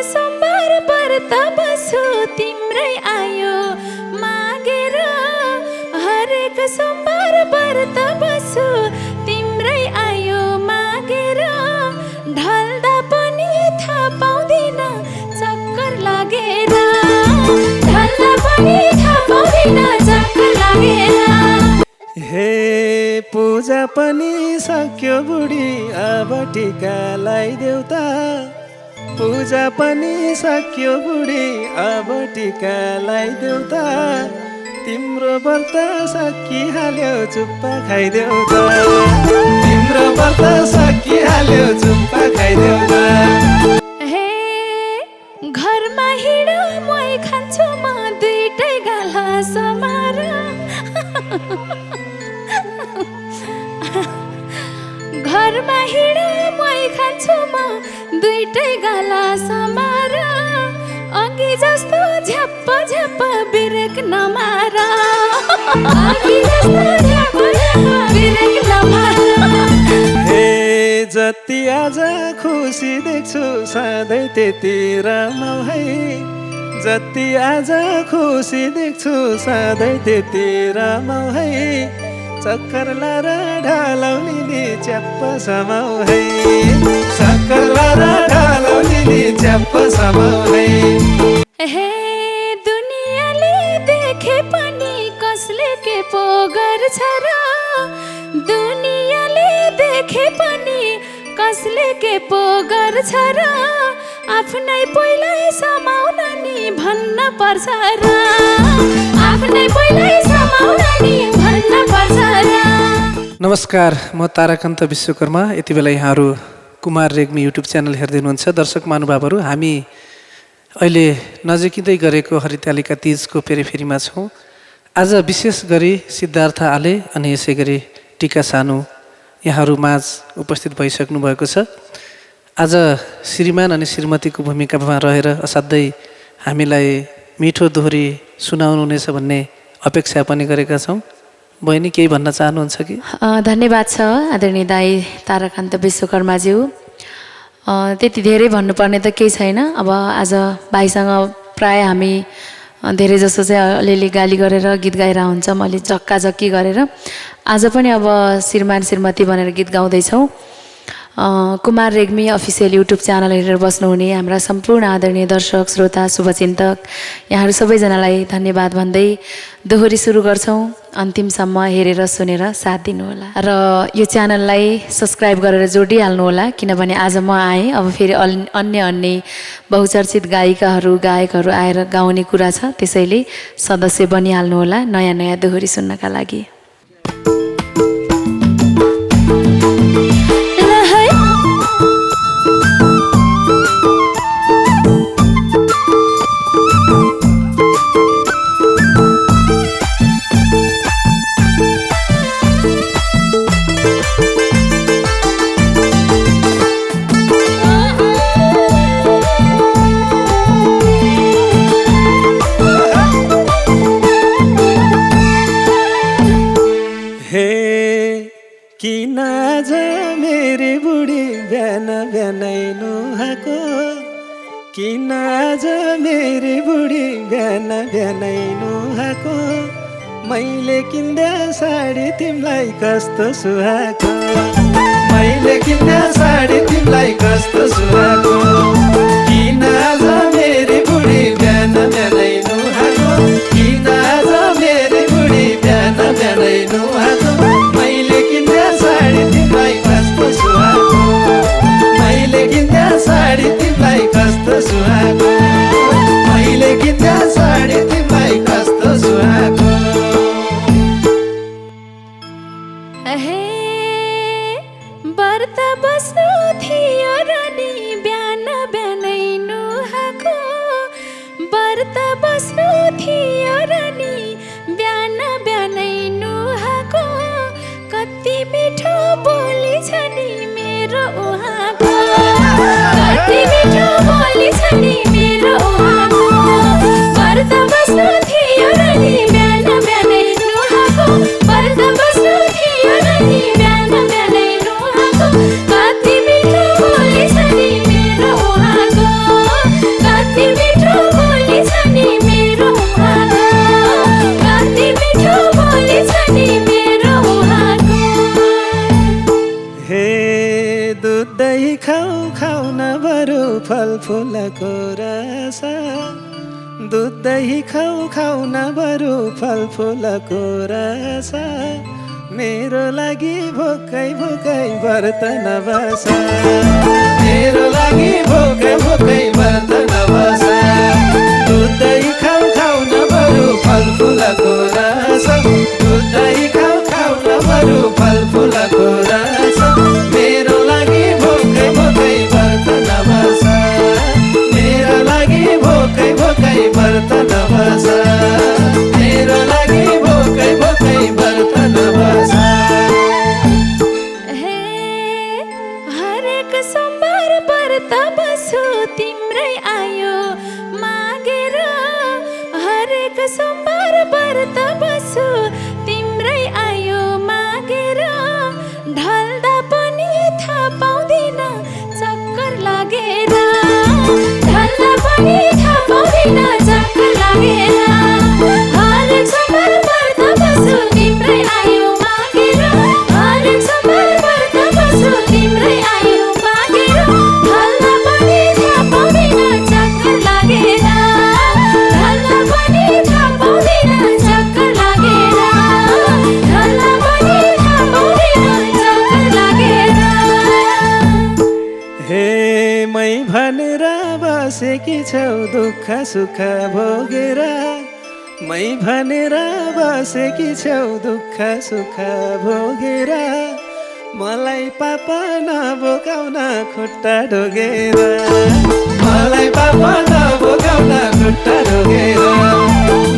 सोमबार व्रत बसु तिम्रै आयो मागेर हरेक सोमबार व्रत बसु तिम्रै आयो मागेर ढल्दा पनि थाहा पाउँदिन चक्कर लागेर ढल्दा पनि थाहा पाउँदिन चक्कर लागेर हे पूजा पनि सक्यो बुढी अब टिका लगाइदेऊ त पूजा पनि सक्यो बुढी अब टिका लगाइदेऊ त तिम्रो व्रत सकिहाल्यो चुप्पा खाइदेऊ त तिम्रो व्रत सकिहाल्यो चुप्पा खाइदेऊ त हे घरमा हिँड मै खान्छु म दुईटै गाला समार घरमा हिँड मै खान्छु म दुईटै गाला समार अघि जस्तो झ्याप्प झ्याप्प बिरेक नमार अघि जस्तो झ्याप्प झ्याप्प बिरेक नमार हे जति आज खुसी देख्छु सधैँ त्यति रमाऊ है जति आज खुसी देख्छु सधैँ त्यति रमाऊ है चक्कर लाएर ढलाउनी च्याप्प समाऊ है चक्कर लाएर ढलाउनी च्याप्प समाऊ है हे दुनियाँले देखे पनि कसले के पो गर्छ र दुनियाँले देखे पनि कसले के पो गर्छ र आफ्नै पहिल्यै समाउन नि भन्न पर्छ र आफ्नै पहिल्यै समाउन नि भन्न पर्छ र। नमस्कार, म ताराकान्त विश्वकर्मा। यति बेला यहाँहरू कुमार रेग्मी युट्युब च्यानल हेर्दै हुनुहुन्छ। दर्शक महानुभावहरू, हामी अहिले नजिकै गरेको हरितालिका तीजको पेरिफेरीमा छौँ। आज विशेष गरी सिद्धार्थ आले अनि यसै गरी टिका सानु यहाँहरू माझ उपस्थित भइसक्नु भएको छ। आज श्रीमान अनि श्रीमतीको भूमिकामा रहेर असाध्यै हामीलाई मिठो दोहोरी सुनाउनु हुनेछ भन्ने अपेक्षा पनि गरेका छौँ। बहिनी, केही भन्न चाहनुहुन्छ कि? धन्यवाद छ आदरणीय दाई ताराकान्त विश्वकर्माज्यू। त्यति धेरै भन्नुपर्ने त केही छैन। अब आज भाइसँग प्राय हामी धेरै जस्तो चाहिँ अलिअलि गाली गरेर गीत गाइरहेको हुन्छौँ, अलि जक्काजक्की गरेर। आज पनि अब श्रीमान श्रीमती भनेर गीत गाउँदैछौँ। Kumar Regmi official YouTube channel हेरेर बस्नुहुने हाम्रा सम्पूर्ण आदरणीय दर्शक श्रोता शुभचिन्तक यहाँहरू सबैजनालाई धन्यवाद भन्दै दोहोरी सुरु गर्छौँ। अन्तिमसम्म हेरेर सुनेर साथ दिनुहोला र यो च्यानललाई सब्सक्राइब गरेर जोडिहाल्नुहोला, किनभने आज म आएँ, अब फेरि अन्य बहुचर्चित गायिकाहरू गायकहरू आएर गाउने कुरा छ, त्यसैले सदस्य बनिहाल्नुहोला नयाँ नयाँ दोहोरी सुन्नका लागि। किन आज मेरी बुढी बिहान बिहानै नुहाएको किन आज मेरी बुढी बिहान बिहानै नुहाएको मैले किन्दा साडी तिमीलाई कस्तो सुहाएको मैले किन्दा साडी तिमीलाई कस्तो सुहाएको किन आज मेरी बुढी बिहान बिहानै नुहाएको किन आज मेरी बुढी बिहान बिहानै नुहाएको मैले किन्दा साडी तिमीलाई कस्तो सुहाएको मैले किन्दा साडी तिमीलाई कस्तो सुहाएको मैले किन्दा साडी तिमीलाई कस्तो सुहाएको। हे व्रत बस्नु थियो र नि बिहान बिहानै नुहाएको व्रत बस्नु थियो र नि बिहान बिहानै नुहाएको कति मिठो बोली छ नि मेरो उहाँको कति मिठो बोली छ नि मेरो उहाँको व्रत बस्नु थियो र नि बिहान बिहानै नुहाएको व्रत बस्नु थियो र नि बिहान बिहानै नुहाएको कति मिठो बोली छ नि मेरो उहाँको दही खाऊ खाऊ न बरु फलफुलको रस दुध दही खाऊ खाऊ न बरु फलफुलको रस मेरो लागि भोकै भोकै व्रत नबस मेरो लागि भोकै भोकै व्रत नबस दुध दही खाऊ खाऊ न बरु फलफुलको रस दुध दही खाऊ खाऊ न बरु फलफुलको रस मेरो लागि भोकै भोकै व्रत नबस मेरो लागि भोकै भोकै व्रत नबस मेरो लागि भोकै भोकै व्रत नबस हे हरेक सोमबार व्रत बस्छु तिम्रै आयो मागेर हरेक सोमबार व्रत बस्छु तिम्रै आयो मागेर ढल्दा पनि थाहा पाउँदिन चक्कर लागेर ढल्दा पनि थाहा पाउँदिन चक्कर लागेर हरेक सोमबार व्रत बस्छु तिम्रै आयो मागेर हरेक सोमबार व्रत बस्छु तिम्रै आयो मागेर ढल्दा पनि थाहा पाउँदिन चक्कर लागेर ढल्दा पनि थाहा पाउँदिन चक्कर लागेर ढल्दा पनि थाहा पाउँदिन चक्कर लागेर हे मै भनेर बसेकी छौ दुःख सुख भोगेर मै भनेर बसेकी छौ दुःख सुख भोगेर मलाई पापा नबोकाउन खुट्टा ढोगेर मलाई पापा नबोकाउन खुट्टा ढोगेर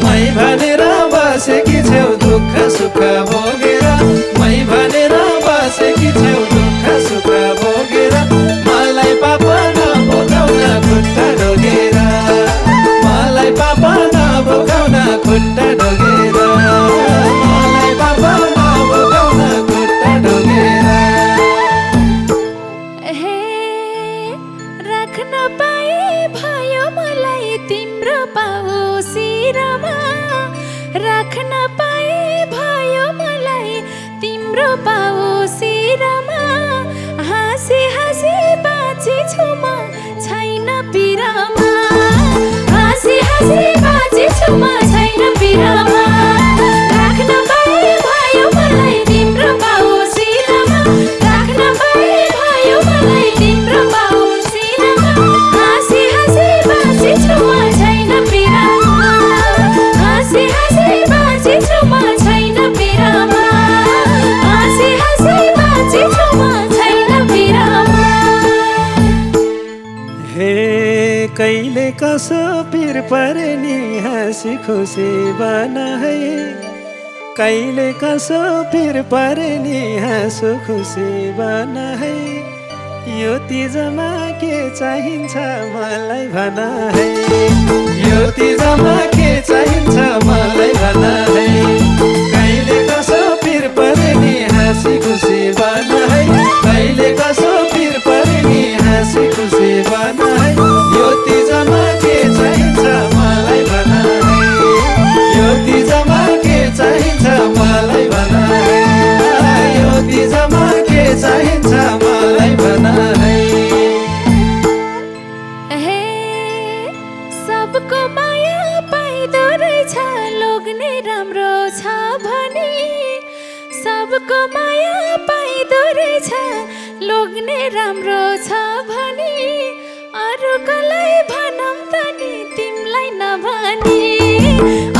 मै भनेर बसेकी छौ दुःख सुख भोगेर मै भनेर बसेकी छौ दुःख सुख भोगेर मलाई पापा नबोकाउन खुट्टा ढोगेर मलाई पापा नबोकाउन खुट्टा ढोगेर मलाई पापा नबोकाउन खुट्टा ढोगेर हे राख्न पाए भयो मलाई तिम्रो पाउ शिरमा राख्न पाए भयो मलाई तिम्रो पाउ शिरमा हाँसी हाँसी बाँची छु म छैन पिरमा हाँसी हाँसी बाँची छु म छैन पिरमा राख्न पाए भयो मलाई तिम्रो पाउ शिरमा राख्न पाए भयो मलाई तिम्रो पाउ शिरमा हाँसी हाँसी बाँची छु म छैन पिरमा हाँसी हाँसी बाँची छु म छैन पिरमा हाँसी हाँसी बाँची छु म छैन पिरमा हे कहिले कसो पिर परे नि हाँसी खुसी बना है कहिले कसो पिर परे नि हाँसो खुसी बना है यो तिजमा के चाहिन्छ मलाई भन है यो तिजमा के चाहिन्छ मलाई भन है कहिले कसो पिर परे नि हाँसी खुसी बना है कहिले कसो पिर परे नि हाँसी खुसी बना है यो तिजमा के चाहिन्छ मलाई भन है यो तिजमा के चाहिन्छ मलाई भन है यो तिजमा के चाहिन्छ मलाई भन है हे सबको माया पाइदो रहेछ लोग्ने राम्रो छ भने सबको माया पाइदो रहेछ लोग्ने राम्रो छ भने अरूकोलाई भनौँ त नि तिमीलाई नभनी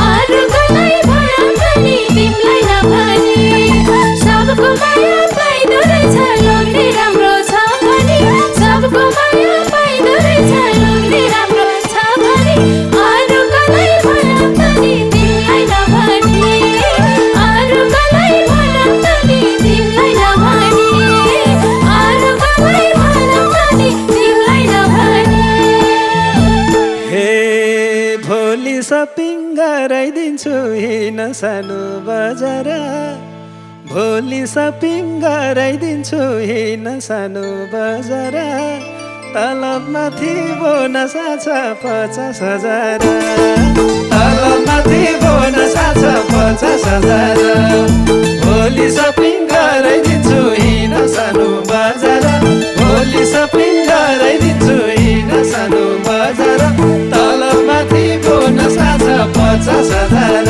अरूकोलाई भनौँ त नि तिमीलाई नभनी सबको माया पाइदो रहेछ लोग्ने राम्रो छ भने सबको माया पाइदो रहेछ लोग्ने राम्रो छ भने अरूकोलाई भनौँ त नि तिमीलाई नभनी अरूकोलाई भनौँ त नि तिमीलाई नभनी अरूकोलाई भनौँ त नि तिमीलाई नभनी हे भोलि सपिङ गराइदिन्छु हिँड सानो बजार भोलि सपिङ गराइदिन्छु हिँड सानो बजार तलबमाथि बोनस छ 50,000 तलबमाथि बोनस छ 50,000 भोलि सपिङ गराइदिन्छु हिँड सानो बजार भोलि सपिङ गराइदिन्छु हिँड सानो बजार तलमाथि बोनस आछ 50,000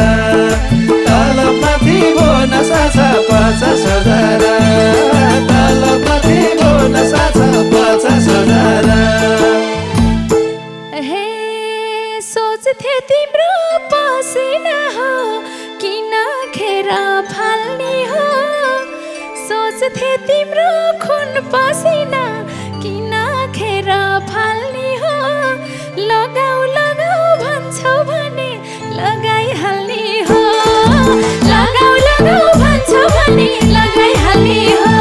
तलमाथि बोनस आछ 50,000 तलमाथि बोनस आछ 50,000 हे सोच्थे तिम्रो पसिना हो किन खेर फाल्ने हो सोच्थे तिम्रो खुन पसिना किन खेर फाल्ने हो लगाऊ लगाऊ भन्छौ भने लगाइहाल्ने हो लगाऊ लगाऊ भन्छौ भने लगाइहाल्ने हो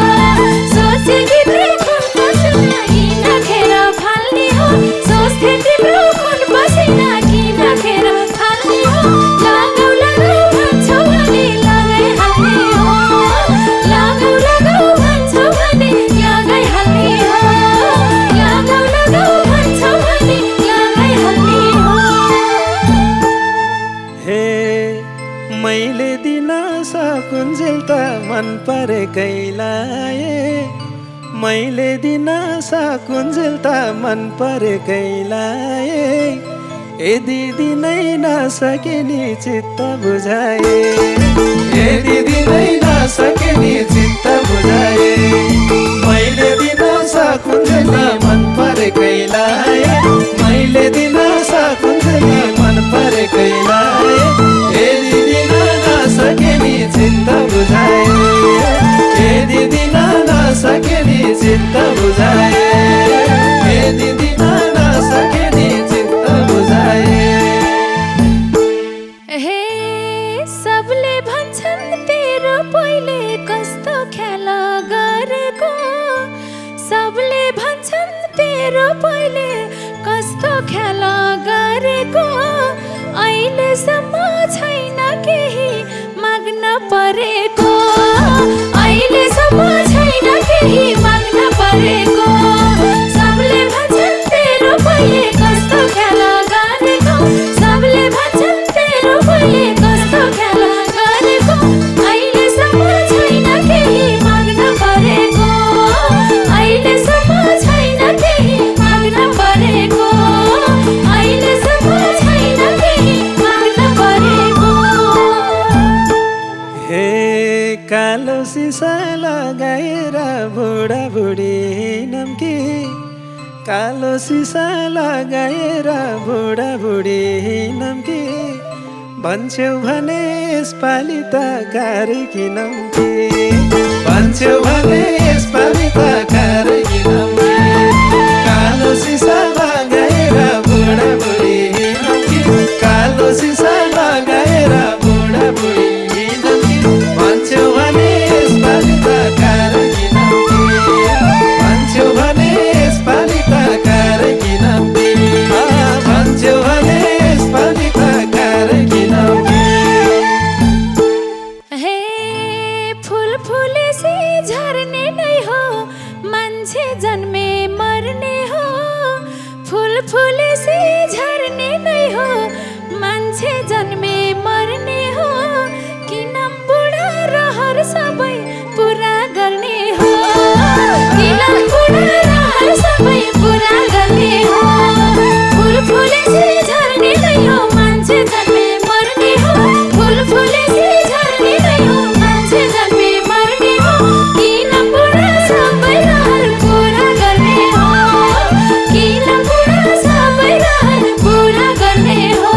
सोचे तिम्रो खुन पसिना किन खेर फाल्ने हो सोच्थे तिम्रो खुन पसिना किन खेर फाल्ने हो लगाऊ लगाऊ भन्छौ भने लगाइहाल्ने हो लगाऊ लगाऊ भन्छौ भने लगाइहाल्ने हो लगाऊ लगाऊ भन्छौ भने लगाइहाल्ने हो हे मैले दिन सकुन्जेल त मन परेकैलाई मैले दिन सकुन्जेल त मन परेकैलाई यदि दिनै नसके नि चित्त बुझाए यदि दिनै नसके नि चित्त बुझाए मैले दिन सकुन्जेल त मन परेकैलाई मैले दिन सकुन्जेल मन परेकैलाई यदि दिन नसके नि चित्त बुझाए यदि दिन नसके नि चित्त बुझाए यदि दिन नसके नि चित्त बुझाए हे सबले भन्छन् तेरो पहिले कस्तो ख्याल गरेको सबले भन्छन् तेरो पहिले कस्तो ख्याल गरेको अहिलेसम्म छैन केही माग्न परेको अहिलेसम्म छैन केही माग्न परेको सबले भन्छन् तेरो पहिले कस्तो ख्याल गरेको सबले भन्छन् तेरो पहिले कस्तो ख्याल गरेको अहिलेसम्म छैन केही माग्न परेको अहिलेसम्म छैन केही माग्न परेको अहिलेसम्म छैन केही माग्न परेको हे कालो सिसा लगाएर बुढाबुढी नम्की कालो सिसा लगाएर बुढाबुढी नम्की भन्छौ भने यसपालि त कार किनम्की भन्छौ भने यसपालि त कार किनम्की कालो सिसा लगाएर बुढाबुढी नम्की कालो सिसा लगाएर बुढाबुढी नम्की भन्छौ भने यसपालि त कार किनम्की भन्छौ भने यसपालि त कार किनम्की भन्छौ भने यसपालि त कार किनम्की हे फुल फुलेसी झर्ने नै हो मान्छे जन्मे मर्ने हो फुल फुलेसी झर्ने नै हो मान्छे जन्मे मर्ने हो किन बुढा रहर सबै पुरा गर्ने हो किन बुढा रहर सबै पुरा गर्ने हो फुल फुलेसी झर्ने नै हो मान्छे जन्मे मर्ने हो फुल फुलेसी झर्ने नै हो मान्छे जन्मे मर्ने हो किन बुढा सबै रहर पुरा गर्ने हो किन बुढा सबै रहर पुरा गर्ने हो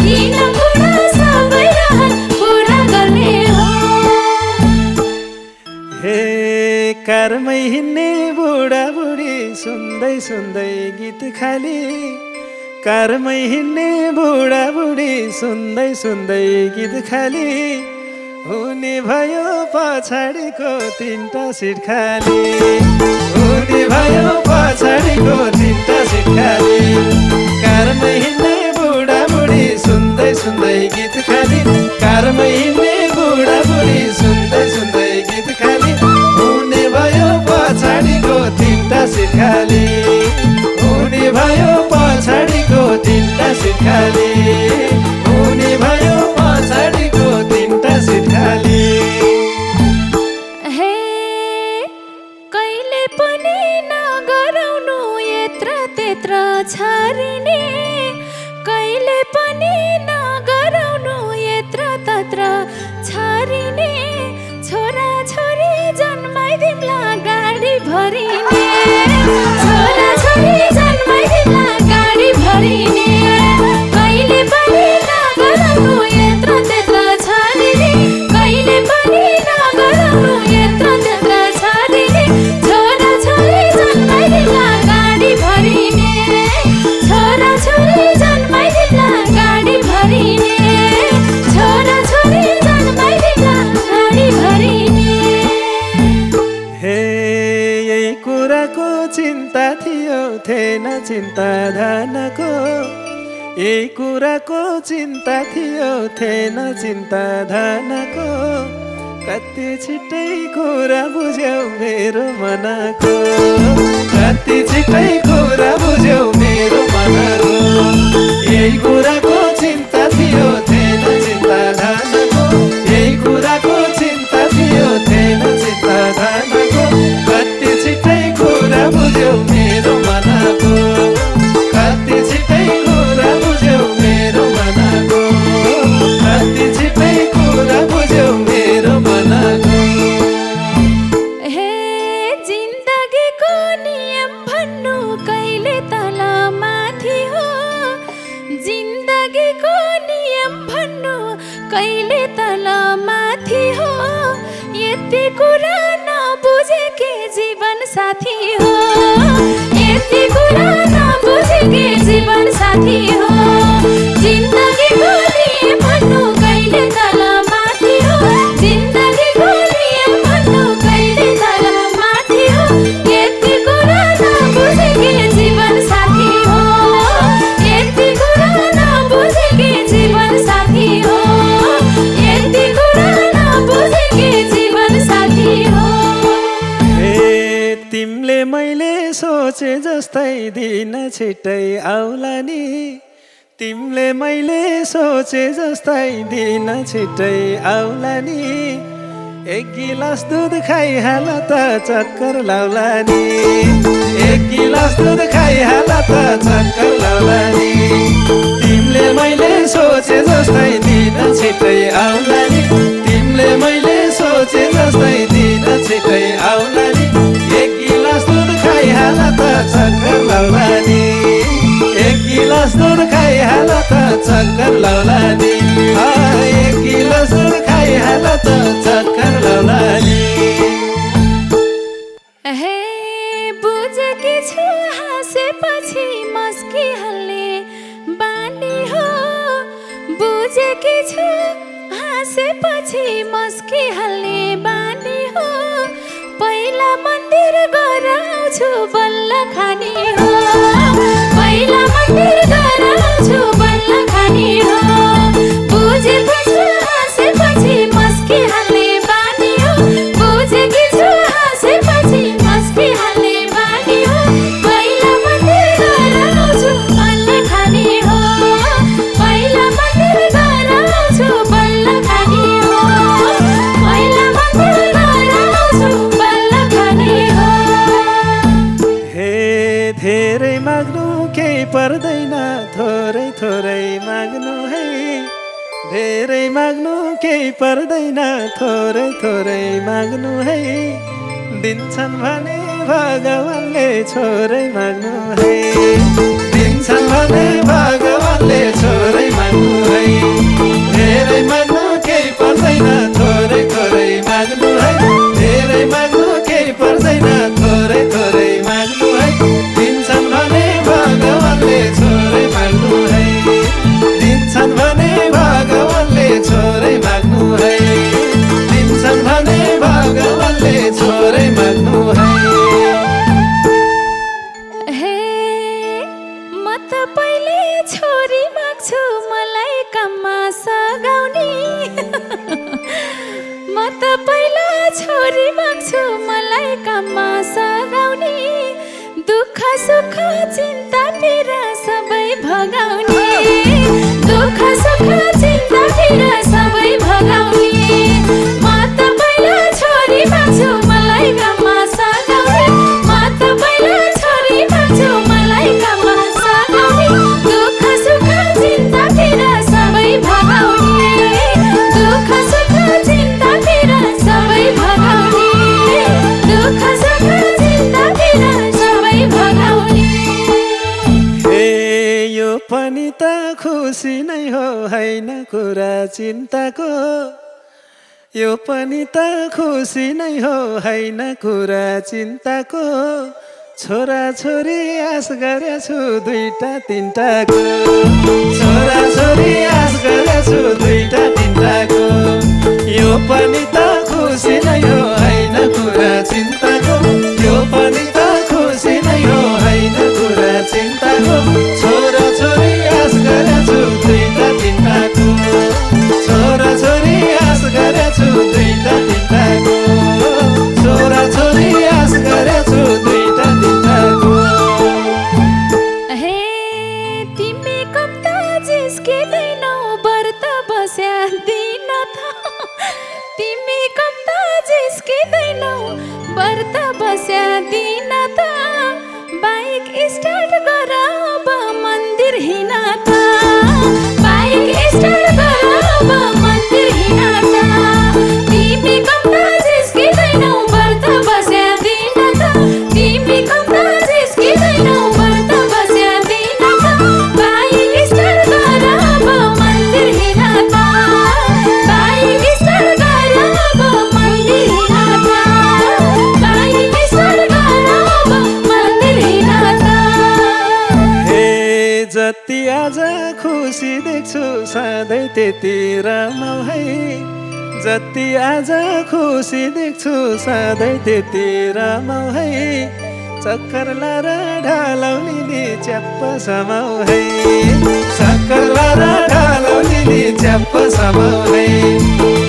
किन बुढा सबै रहर पुरा गर्ने हो हे कारमै हिँड्ने बुढाबुढी सुन्दै सुन्दै गीत खाली कारमै हिँड्ने बुढाबुढी सुन्दै सुन्दै गीत खाली हुने भयो पछाडिको 3टा सिट खाली हुने भयो पछाडिको 3टा सिट खाली कारमै हिँड्ने बुढाबुढी सुन्दै सुन्दै गीत खाली कारमै हिँड्ने बुढाबुढी सुन्दै सुन्दै गीत खाली हुने भयो पछाडिको 3टा सिट खाली हुने भयो पछाडिको 3टा सिट खाली हुने भयो पछाडिको 3टा सिट खाली हे कहिले पनि न छरिने कहिले पनि नगराउनु यत्र तत्र छरिने छोरा छोरी जन्माइदिउँला गाडी भरिने छोरा छोरी जन्माइदिउँला गाडी भरिने कहिले पनि नगराउनु यत्र त्यत्र छरिने कहिले पनि नगराउनु यत्र त्यत्र छरिने छोरा छोरी जन्माइदिउँला गाडी भरिने छोरा छोरी जन्माइदिउँला गाडी भरिने छोरा छोरी जन्माइदिउँला गाडी भरिने। हे यही कुराको चिन्ता थियो थिएन चिन्ता धनको यही कुराको चिन्ता थियो थिएन चिन्ता धनको कति छिट्टै कुरा बुझ्यौ मेरो मनको कति छिट्टै कुरा बुझ्यौ मेरो मनको यही कुराको चिन्ता थियो थिएन चिन्ता धनको यही कुराको चिन्ता थियो थिएन चिन्ता धनको कति छिट्टै कुरा बुझ्यौ मेरो मनको कति छिट्टै कुरा बुझ्यौ मेरो मनको कति छिट्टै कुरा बुझ्यौ मेरो मनको। हे जिन्दगीको नियम भन्नु कहिले तल माथि हो जिन्दगीको नियम भन्नु कहिले तल माथि हो यति कुरा नबुझेकी जीवन साथी हो यति कुरा नबुझेकी जीवन साथी हो जिन्दगीको नियम भन्नु कहिले तल माथि हो जिन्दगीको नियम भन्नु कहिले तल माथि हो यति कुरा नबुझेकी जीवन साथी हो यति कुरा नबुझेकी जीवन साथी हो यति कुरा नबुझेकी जीवन साथी हो। हे तिमीले मैले सोचे जस्तै दिन छिट्टै आउला नि तिमीले मैले सोचे जस्तै दिन छिट्टै आउला नि एक गिलास दुध खाइहाल त चक्कर लाउला नि एक गिलास दुध खाइहाल त चक्कर लाउला नि तिमीले मैले सोचे जस्तै दिन छिट्टै आउला नि तिमीले मैले सोचे जस्तै दिन छिट्टै आउला नि एक गिलास दुध खाइहाल त चक्कर लाउला नि एक गिलास दुध खाइहाल त चक्कर लाउला नि एक गिलास दुध खाइहाल त चक्कर लाउला नि। हे बुझेकी छु हाँसेपछि मस्किहाल्ने बानी हो बुझेकी छु हाँसेपछि मस्किहाल्ने बानी हो पहिला मन्दिर गएर आउँछु बल्ल खाने हो पहिला मन्दिर गएर आउँछु बल्ल खाने हो बुझेपछि हाँसेपछि मस्किहाल्ने बानी हो बुझेकी छु हाँसेपछि मस्किहाल्ने बानी हो पहिला मन्दिर गएर आउँछु बल्ल खाने हो पहिला मन्दिर गएर आउँछु बल्ल खाने हो पहिला मन्दिर गएर आउँछु बल्ल खाने हो। हे धेरै माग्नु केही पर्दैन थोरै थोरै माग्नु है धेरै माग्नु केही पर्दैन थोरै थोरै माग्नु है दिन्छन् भने भगवानले छोरै माग्नु है दिन्छन् भने भगवानले छोरै माग्नु है धेरै माग्नु केही पर्दैन थोरै थोरै माग्नु है धेरै माग्नु केही पर्दैन थोरै थोरै माग्नु है दिन्छन् भने भगवानले छोरै माग्नु है दिन्छन् भने भगवानले छोरै माग्नु है दिन्छन् भने भगवानले छोरै माग्नु है। हे म त पहिले छोरी माग्छु मलाई काममा सघाउने म त पहिला छोरी माग्छु मलाई काममा सघाउने दुःख सुख चिन्ता पीडा सबै भगाउने दुःख सुख चिन्ता पीडा सबै भगाउने म त पहिला छोरी माग्छु मलाई काममा सघाउने म त पहिला छोरी माग्छु मलाई काममा पनि त खुसी नै हो हैन कुरा चिन्ताको यो पनि त खुसी नै हो हैन कुरा चिन्ताको छोरा छोरी आश गरेछु दुईटा तिनटाको छोरा छोरी आश गरेछु दुईटा तिनटाको यो पनि त खुसी नै हो हैन कुरा चिन्ताको यो पनि त खुसी नै हो हैन कुरा चिन्ताको छोरा छोरी आश गरेछु दुईटा तिनटाको छोरा छोरी आश गरेछु दुईटा तिनटाको छोरा छोरी आश गरेछु दुईटा तिनटाको हे तिमी कम्ता जिस्किँदैनौ व्रत बस्या दिन त तिमी कम्ता जिस्किँदैनौ व्रत बस्या दिन त बाइक स्टार्ट गर अब मन्दिर हिँड त बाइक स्टार्ट गर अब मन्दिर हिँड त तिमी कम्ता जिस्किँदैनौ व्रत बस्या दिन त तिमी कम्ता जिस्किँदैनौ व्रत बस्या दिन त बाइक स्टार्ट गर अब मन्दिर हिँड त बाइक स्टार्ट गर अब मन्दिर हिँड त बाइक स्टार्ट गर अब मन्दिर हिँड त हे जति आज खुसी देख्छु सधैँ त्यति रमाऊ है जति आज खुसी देख्छु सधैँ त्यति रमाऊ है चक्कर लाएर ढालौली च्याप्प समाऊ है चक्कर लाएर ढालौली च्याप्प समाऊ है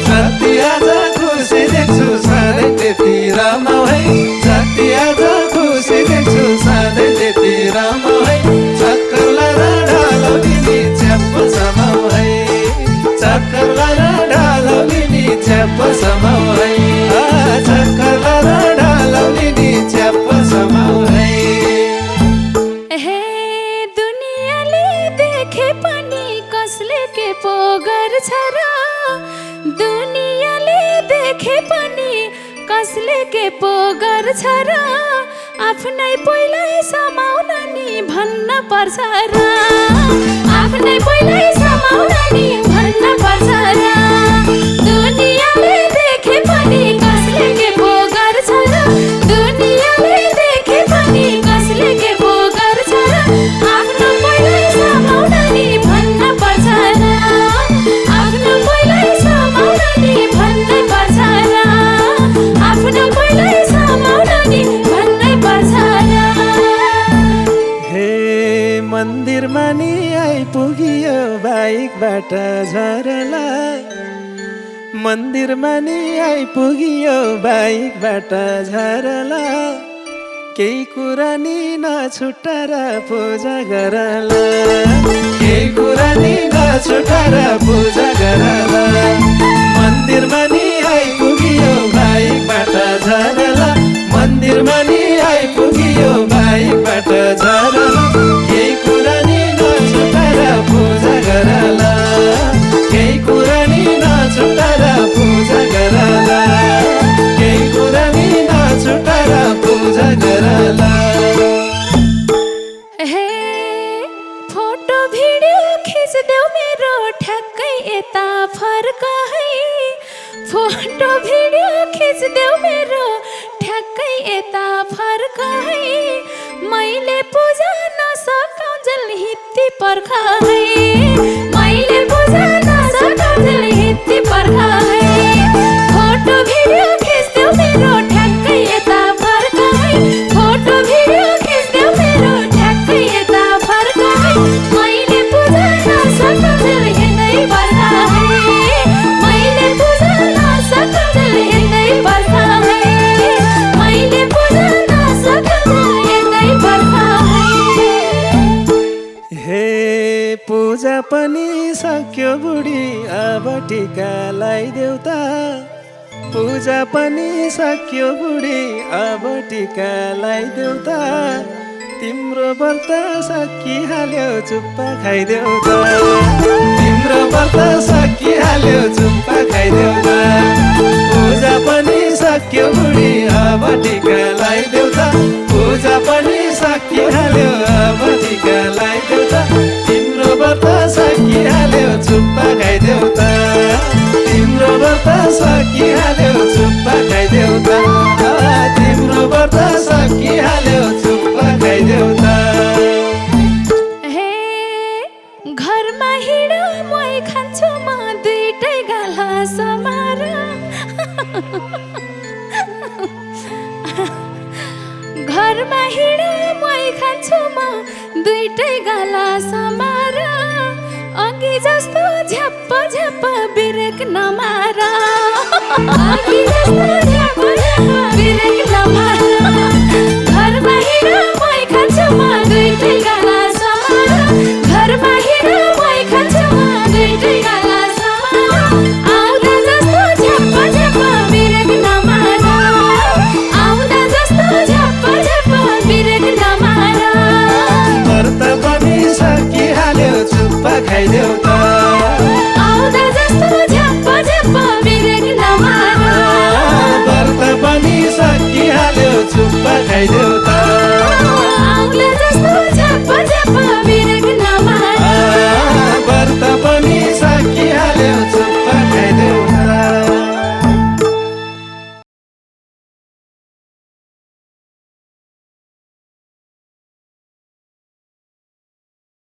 जति आज खुसी देख्छु सधैँ त्यति रमाऊ है जति आज खुसी देख्छु सधैँ त्यति रमाऊ है चक्कर लाएर ढालौली च्याप्प समाऊ है चक्कर लाएर ढालौली च्याप्प समाऊ है चक्कर लाएर ढालौली च्याप्प समाऊ है हे दुनियाँले देखे पनि कसले के पो गर्छ र दुनियाँले देखे पनि कसले के पो गर्छ र आफ्नै पहिल्यै समाउन नि भन्न पर्छ र आफ्नै पहिल्यै समाउन नि भन्न पर्छ र दुनियाँले देखे पनि कसले के पो गर्छ र दुनियाँले देखे पनि कसले के पो गर्छ र आफ्नो पहिल्यै समाउन नि भन्न पर्छ र आफ्नो पहिल्यै समाउन नि भन्नै पर्छ र आफ्नो पहिल्यै समाउन नि भन्नै पर्छ र हे मन्दिरमा नि आइपुगियो बाइकबाट झरला मन्दिरमा नि आइपुगियो बाइकबाट झरला केही कुरा नि नछुटाएर पूजा गरला केही कुरा नि नछुटाएर पूजा गरला मन्दिरमा नि आइपुगियो बाइकबाट झरला मन्दिरमा नि आइपुगियो बाइकबाट झरला केही कुरा नि नछुटाएर पूजा गरला केही कुरा नि नछुटाएर पूजा गरला केही कुरा नि नछुटाएर पूजा गरला हे फोटो भिडियो खिच्देऊ मेरो ठ्याक्कै यता फर्क है फोटो भिडियो खिच्देऊ मेरो ठ्याक्कै यता फर्क है मैले पूजा नसकाउन्जेल हित्ती पर्ख है मैले पूजा नसकाउन्जेल हित्ती पर्ख है फोटो भिडियो खिच्देऊ मेरो ठ्याक्कै यता फर्क है फोटो भिडियो खिच्देऊ मेरो ठ्याक्कै यता फर्क है मैले पूजा नसकाउन्जेल हिँड्दै पर्ख है मैले पूजा नसकाउन्जेल हिँड्दै पर्ख है मैले पूजा नसकाउन्जेल हिँड्दै पर्ख है हे पूजा पनि सक्यो बुढी अब टिका लगाइदेऊ त पूजा पनि सक्यो बुढी अब टिका लगाइदेऊ त तिम्रो व्रत सकिहाल्यो चुप्पा खाइदेऊ त तिम्रो व्रत सकिहाल्यो चुप्पा खाइदेऊ त पूजा पनि सक्यो बुढी अब टिका लगाइदेऊ त पूजा पनि सकिहाल्यो अब टिका लगाइदेऊ त तिम्रो लगाइदेऊ